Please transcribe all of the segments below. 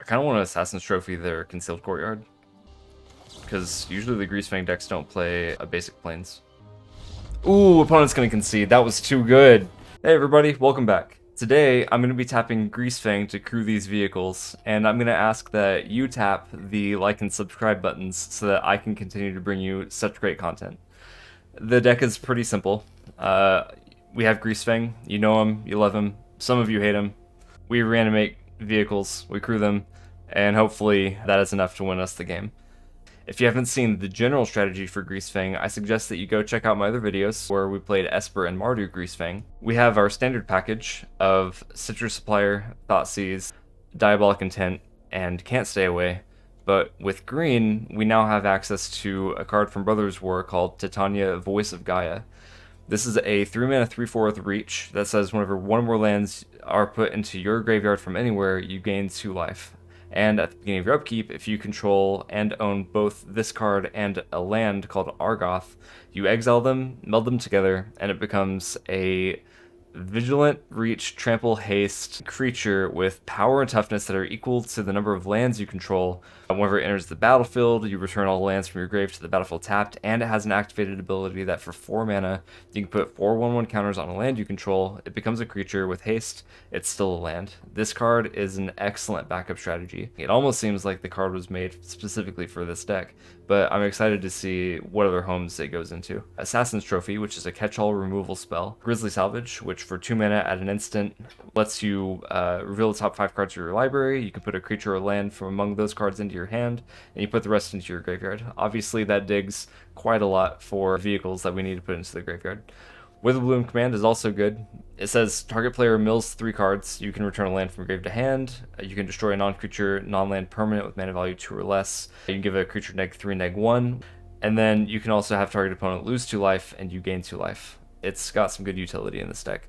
kind of want to Assassin's Trophy their Concealed Courtyard, because usually the Greasefang decks don't play a basic planes. Ooh, opponent's going to concede. That was too good. Hey everybody, welcome back. Today, I'm going to be tapping Greasefang to crew these vehicles, and I'm going to ask that you tap the like and subscribe buttons so that I can continue to bring you such great content. The deck is pretty simple. We have Greasefang. You know him, you love him. Some of you hate him. We reanimate vehicles, we crew them, and hopefully that is enough to win us the game. If you haven't seen the general strategy for Greasefang, I suggest that you go check out my other videos where we played Esper and Mardu Greasefang. We have our standard package of Citrus Supplier, Thoughtseize, Diabolic Intent, and Can't Stay Away. But with green, we now have access to a card from Brothers War called Titania, Voice of Gaia. This is a 3-mana 3/4 with reach that says whenever one or more lands are put into your graveyard from anywhere, you gain 2 life. And at the beginning of your upkeep, if you control and own both this card and a land called Argoth, you exile them, meld them together, and it becomes a Vigilant, Reach, Trample, Haste creature with power and toughness that are equal to the number of lands you control. Whenever it enters the battlefield, you return all lands from your grave to the battlefield tapped, and it has an activated ability that for 4 mana, you can put 4 1/1 counters on a land you control. It becomes a creature with haste. It's still a land. This card is an excellent backup strategy. It almost seems like the card was made specifically for this deck, but I'm excited to see what other homes it goes into. Assassin's Trophy, which is a catch-all removal spell. Grizzly Salvage, which for 2 mana at an instant lets you reveal the top 5 cards of your library. You can put a creature or land from among those cards into your hand, and you put the rest into your graveyard. Obviously, that digs quite a lot for vehicles that we need to put into the graveyard. Witherbloom Command is also good. It says target player mills 3 cards. You can return a land from grave to hand. You can destroy a non-creature, non-land permanent with mana value 2 or less. You can give a creature -3, -1. And then you can also have target opponent lose 2 life and you gain 2 life. It's got some good utility in this deck.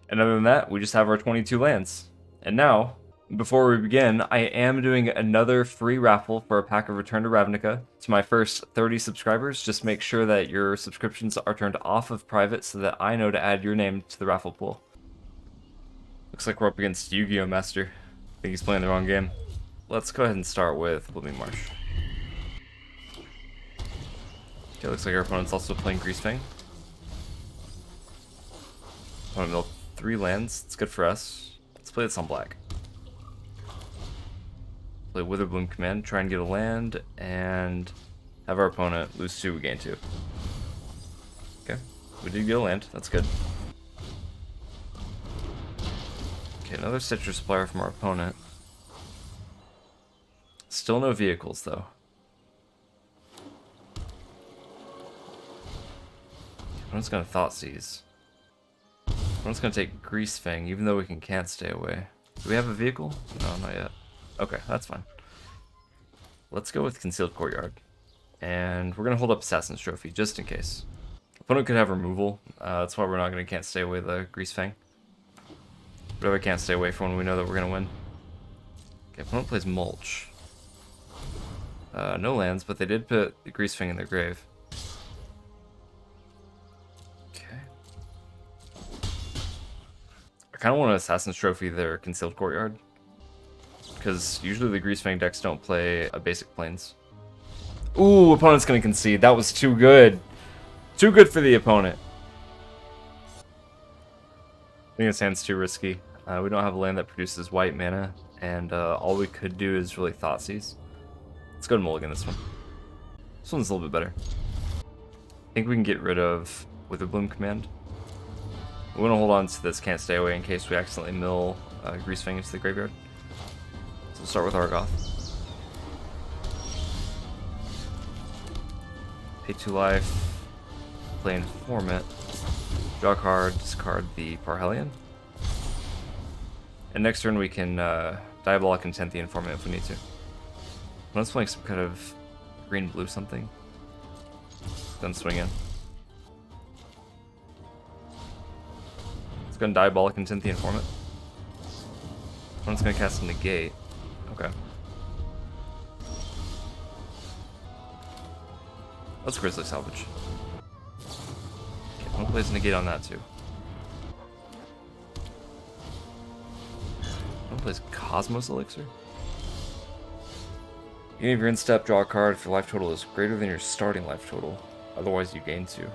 And other than that, we just have our 22 lands. And now, before we begin, I am doing another free raffle for a pack of Return to Ravnica. To my first 30 subscribers, just make sure that your subscriptions are turned off of private so that I know to add your name to the raffle pool. Looks like we're up against Yu-Gi-Oh! Master. I think he's playing the wrong game. Let's go ahead and start with Blooming Marsh. Okay, looks like our opponent's also playing Greasefang. Opponent milled 3 lands. It's good for us. Let's play this on black. Play Witherbloom Command, try and get a land, and have our opponent lose 2, we gain 2. Okay, we did get a land, that's good. Okay, another Citrus Supplier from our opponent. Still no vehicles, though. Opponent's gonna Thoughtseize. Opponent's gonna take Greasefang, even though we can't stay away. Do we have a vehicle? No, not yet. Okay, that's fine. Let's go with Concealed Courtyard. And we're going to hold up Assassin's Trophy, just in case. Opponent could have removal. That's why we're not going to can't stay away the Greasefang. Whatever can't stay away from when we know that we're going to win. Okay, opponent plays Mulch. No lands, but they did put the Greasefang in their grave. Okay. I kind of want to Assassin's Trophy their Concealed Courtyard, because usually the Greasefang decks don't play a basic planes. Ooh, opponent's gonna concede. That was too good. Too good for the opponent. I think this hand's too risky. We don't have a land that produces white mana, and all we could do is really Thoughtseize. Let's go to mulligan this one. This one's a little bit better. I think we can get rid of Witherbloom Command. We want to hold on to this Can't Stay Away in case we accidentally mill Greasefang into the graveyard. We'll start with Argoth. Pay 2 life. Play Informant. Draw a card, discard the Parhelion. And next turn we can Diabolic Intent the Informant if we need to. Let's play some kind of green-blue something. Then swing in. Let's go and Diabolic Intent the Informant. One's gonna cast a Negate. Okay. Let's Grizzly Salvage. Okay, one plays Negate on that too. One plays Cosmos Elixir. Even if you're in step, draw a card if your life total is greater than your starting life total. Otherwise, you gain 2.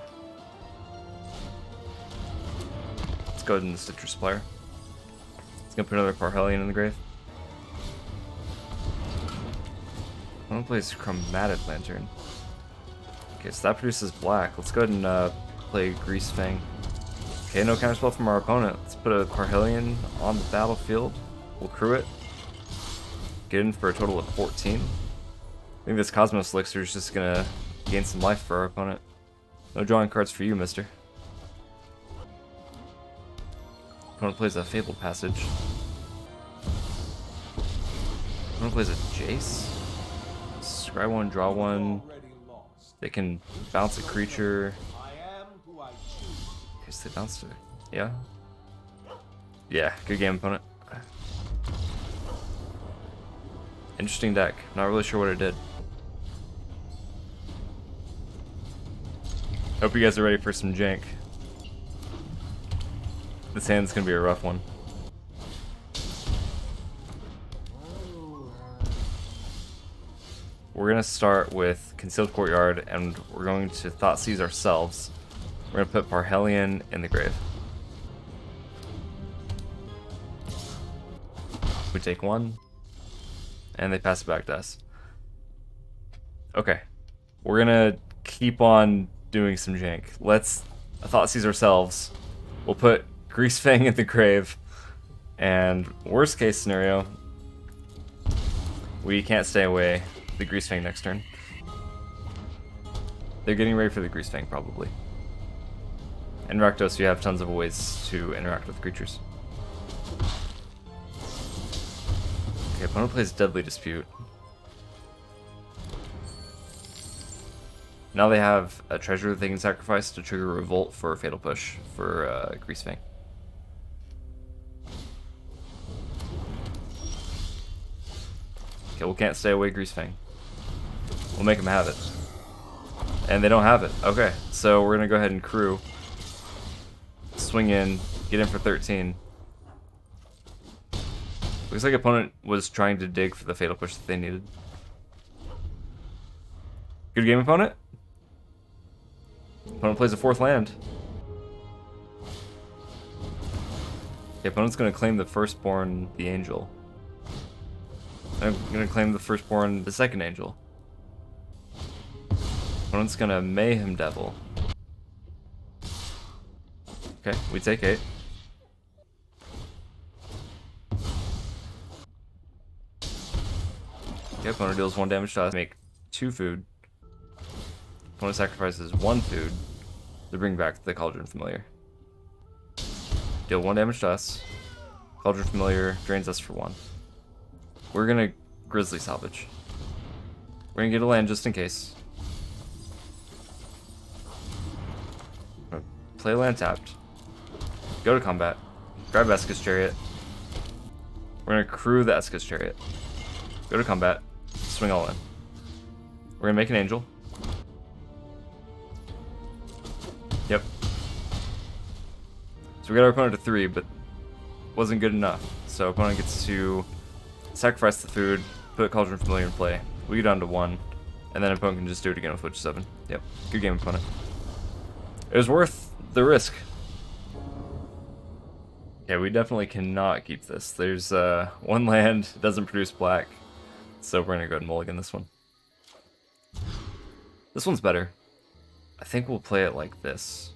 Let's go ahead and Citrus Player. It's gonna put another Parhelion in the grave. I'm gonna play Chromatic Lantern. Okay, so that produces black. Let's go ahead and play Greasefang. Okay, no counterspell from our opponent. Let's put a Parhelion on the battlefield. We'll crew it. Get in for a total of 14. I think this Cosmos Elixir is just gonna gain some life for our opponent. No drawing cards for you, mister. Opponent plays a Fabled Passage. Opponent plays a Jace. Scry 1, draw 1. They can bounce a creature. Okay, so they bounced it. Yeah. Yeah, good game, opponent. Interesting deck. Not really sure what it did. Hope you guys are ready for some jank. This hand's gonna be a rough one. We're gonna start with Concealed Courtyard, and we're going to Thoughtseize ourselves. We're gonna put Parhelion in the grave. We take 1, and they pass it back to us. Okay, we're gonna keep on doing some jank. Let's Thoughtseize ourselves. We'll put Greasefang in the grave, and worst case scenario, we can't stay away the Greasefang next turn. They're getting ready for the Greasefang, probably. In Rakdos, you have tons of ways to interact with creatures. Okay, opponent plays Deadly Dispute. Now they have a treasure that they can sacrifice to trigger Revolt for a Fatal Push for Greasefang. Okay, we can't stay away Greasefang. We'll make them have it. And they don't have it. Okay, so we're gonna go ahead and crew. Swing in, get in for 13. Looks like opponent was trying to dig for the Fatal Push that they needed. Good game, opponent. Opponent plays a 4th land. Okay, opponent's gonna claim the Firstborn, the Angel. I'm gonna claim the Firstborn, the Second Angel. Opponent's gonna Mayhem Devil. Okay, we take 8. Okay, opponent deals 1 damage to us. Make 2 food. Opponent sacrifices 1 food to bring back the Cauldron Familiar. Deal 1 damage to us. Cauldron Familiar drains us for 1. We're gonna Grizzly Salvage. We're gonna get a land just in case. Play land tapped. Go to combat. Grab Eska's Chariot. We're gonna crew the Eska's Chariot. Go to combat. Swing all in. We're gonna make an Angel. Yep. So we got our opponent to 3, but wasn't good enough. So opponent gets to sacrifice the food, put Cauldron Familiar in play. We get down to 1, and then opponent can just do it again with Witch 7. Yep. Good game, opponent. It was worth the risk. Yeah, we definitely cannot keep this. There's 1 land, doesn't produce black, so we're gonna go ahead and mulligan this one. This one's better. I think we'll play it like this.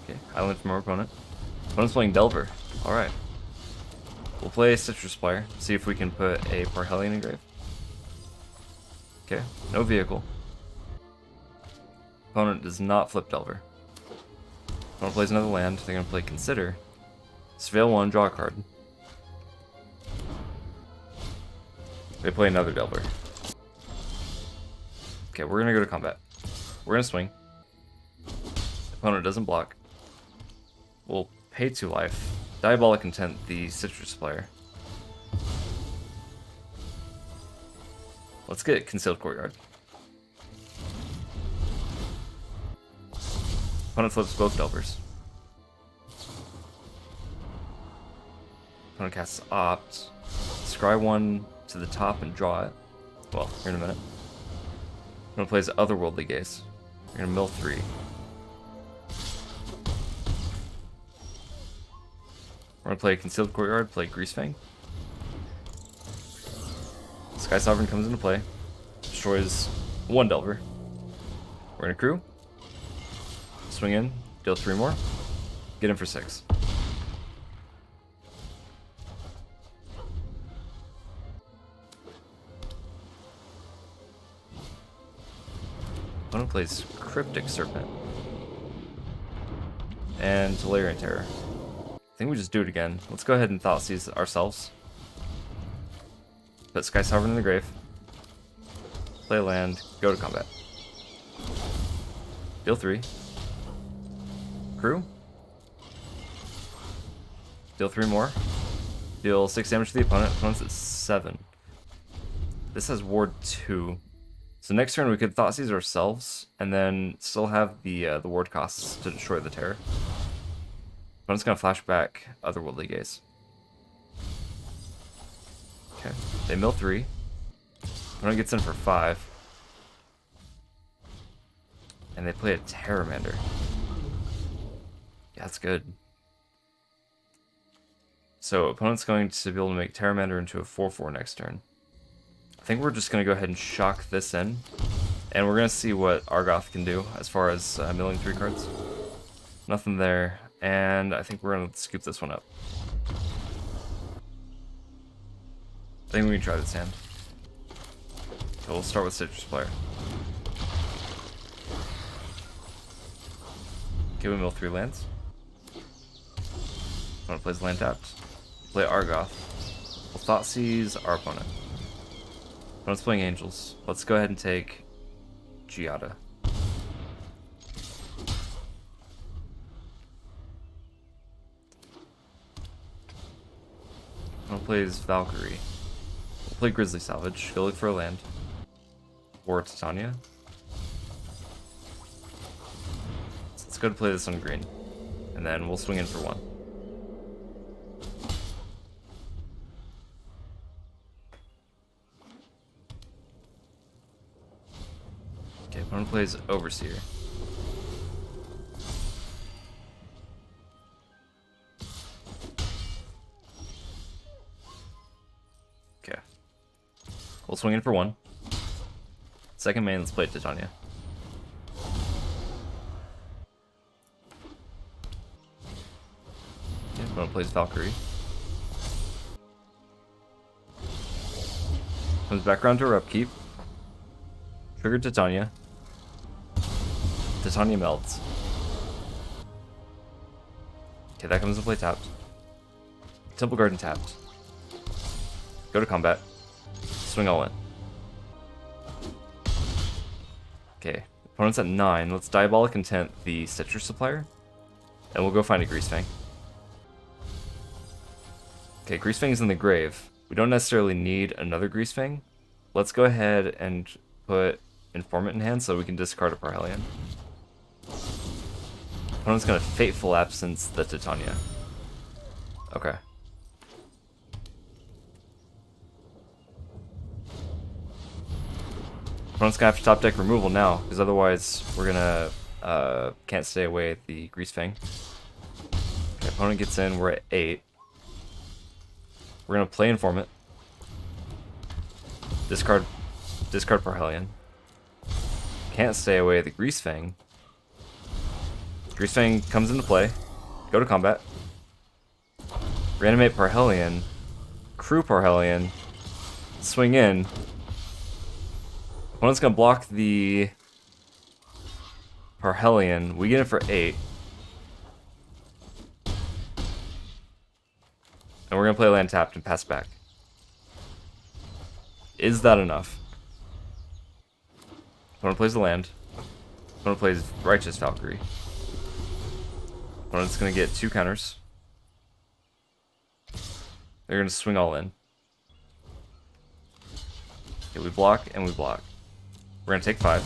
Okay, Island from our opponent. Opponent's playing Delver. Alright. We'll play Citrus Player, see if we can put a Parhelion in grave. Okay, no vehicle. Opponent does not flip Delver. Opponent plays another land, they're gonna play Consider. Surveil 1, draw a card. They play another Delver. Okay, we're gonna go to combat. We're gonna swing. Opponent doesn't block. We'll pay 2 life. Diabolic Intent, the Citrus player. Let's get Concealed Courtyard. Opponent flips both Delvers. Opponent casts Opt. Scry 1, to the top and draw it. Well, here in a minute. I'm gonna play his Otherworldly Gaze. We're gonna mill 3. We're gonna play Concealed Courtyard, play Greasefang. Sky Sovereign comes into play. Destroys 1 Delver. We're gonna crew. Swing in, deal 3 more. Get in for 6. Opponent plays Cryptic Serpent. And Tolarian Terror. I think we just do it again. Let's go ahead and Thoughtseize ourselves. Put Sky Sovereign in the grave. Play land, go to combat. Deal 3. Crew. Deal 3 more. Deal 6 damage to the opponent. Opponent's at 7. This has Ward 2. So next turn we could Thoughtseize ourselves, and then still have the ward costs to destroy the Terror. Opponent's gonna flash back Otherworldly Gaze. Okay, they mill 3. Opponent gets in for 5. And they play a Terramander. Yeah, that's good. So opponent's going to be able to make Terramander into a 4/4 next turn. I think we're just going to go ahead and shock this in. And we're going to see what Argoth can do as far as milling 3 cards. Nothing there. And I think we're going to scoop this one up. I think we can try this hand. So we'll start with Citrus Player. Okay, we mill 3 lands. Opponent plays land tapped. Play Argoth. We'll Thoughtseize our opponent. Opponent's playing Angels. Let's go ahead and take Giada. Opponent plays Valkyrie. We'll play Grizzly Salvage. Go look for a land. Or Titania. So let's go to play this on green. And then we'll swing in for 1. Okay, opponent plays Overseer. Okay. We'll swing in for 1. Second main, let's play Titania. Okay, opponent plays Valkyrie. Comes back around to her upkeep. Trigger Titania. Titania melts. Okay, that comes to play tapped. Temple Garden tapped. Go to combat. Swing all in. Okay, opponent's at 9. Let's Diabolic Intent the Citrus Supplier. And we'll go find a Greasefang. Okay, Greasefang's in the grave. We don't necessarily need another Greasefang. Let's go ahead and put Informant in hand so we can discard a Parhelion. Opponent's gonna Fateful Absence the Titania. Okay. Opponent's gonna have to top deck removal now, because otherwise we're gonna can't stay away at the Greasefang. Okay, opponent gets in, we're at 8. We're gonna play Informant. Discard Parhelion. Can't stay away at the Greasefang. Greasefang comes into play. Go to combat. Reanimate Parhelion. Crew Parhelion. Swing in. Opponent's gonna block the Parhelion. We get it for 8. And we're gonna play land tapped and pass back. Is that enough? Opponent plays the land. Opponent plays Righteous Valkyrie. Opponent's gonna get 2 counters. They're gonna swing all in. Okay, we block and we block. We're gonna take 5.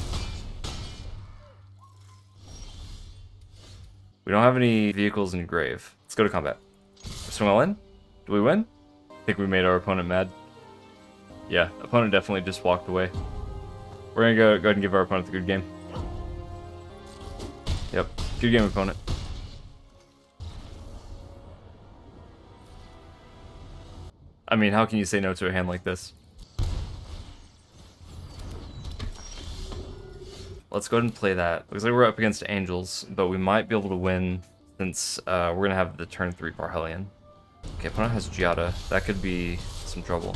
We don't have any vehicles in grave. Let's go to combat. Swing all in. Do we win? I think we made our opponent mad. Yeah, opponent definitely just walked away. We're gonna go ahead and give our opponent the good game. Yep, good game, opponent. I mean, how can you say no to a hand like this? Let's go ahead and play that. Looks like we're up against Angels, but we might be able to win since we're going to have the turn 3 Parhelion. Okay, opponent has Giada. That could be some trouble.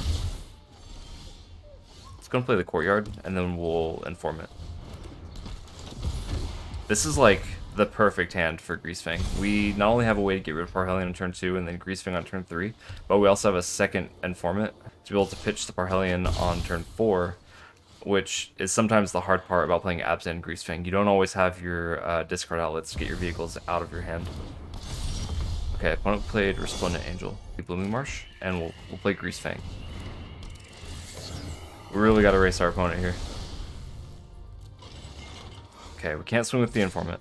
Let's go and play the Courtyard, and then we'll inform it. This is like the perfect hand for Greasefang. We not only have a way to get rid of Parhelion on turn 2 and then Greasefang on turn 3, but we also have a second informant to be able to pitch the Parhelion on turn 4, which is sometimes the hard part about playing Abzan Greasegang. You don't always have your discard outlets to get your vehicles out of your hand. Okay, opponent played Resplendent Angel, Blooming Marsh, and we'll play Greasefang. We really got to race our opponent here. Okay, we can't swing with the informant.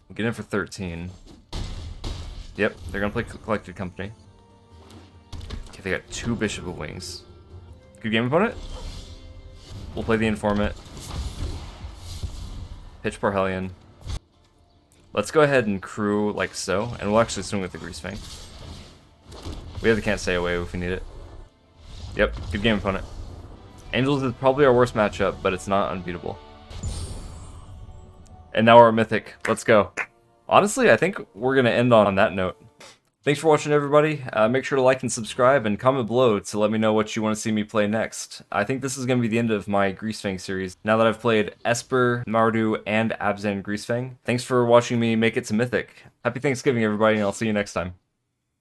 We'll get in for 13. Yep, they're gonna play Collected Company. Okay, they got 2 Bishop of Wings. Good game, opponent. We'll play the informant. Pitch Parhelion. Let's go ahead and crew like so, and we'll actually swing with the Greasefang. We have the Can't Stay Away if we need it. Yep, good game, opponent. Angels is probably our worst matchup, but it's not unbeatable. And now we're Mythic. Let's go. Honestly, I think we're going to end on that note. Thanks for watching, everybody. Make sure to like and subscribe, and comment below to let me know what you want to see me play next. I think this is going to be the end of my Greasefang series, now that I've played Esper, Mardu, and Abzan Greasefang. Thanks for watching me make it to Mythic. Happy Thanksgiving, everybody, and I'll see you next time.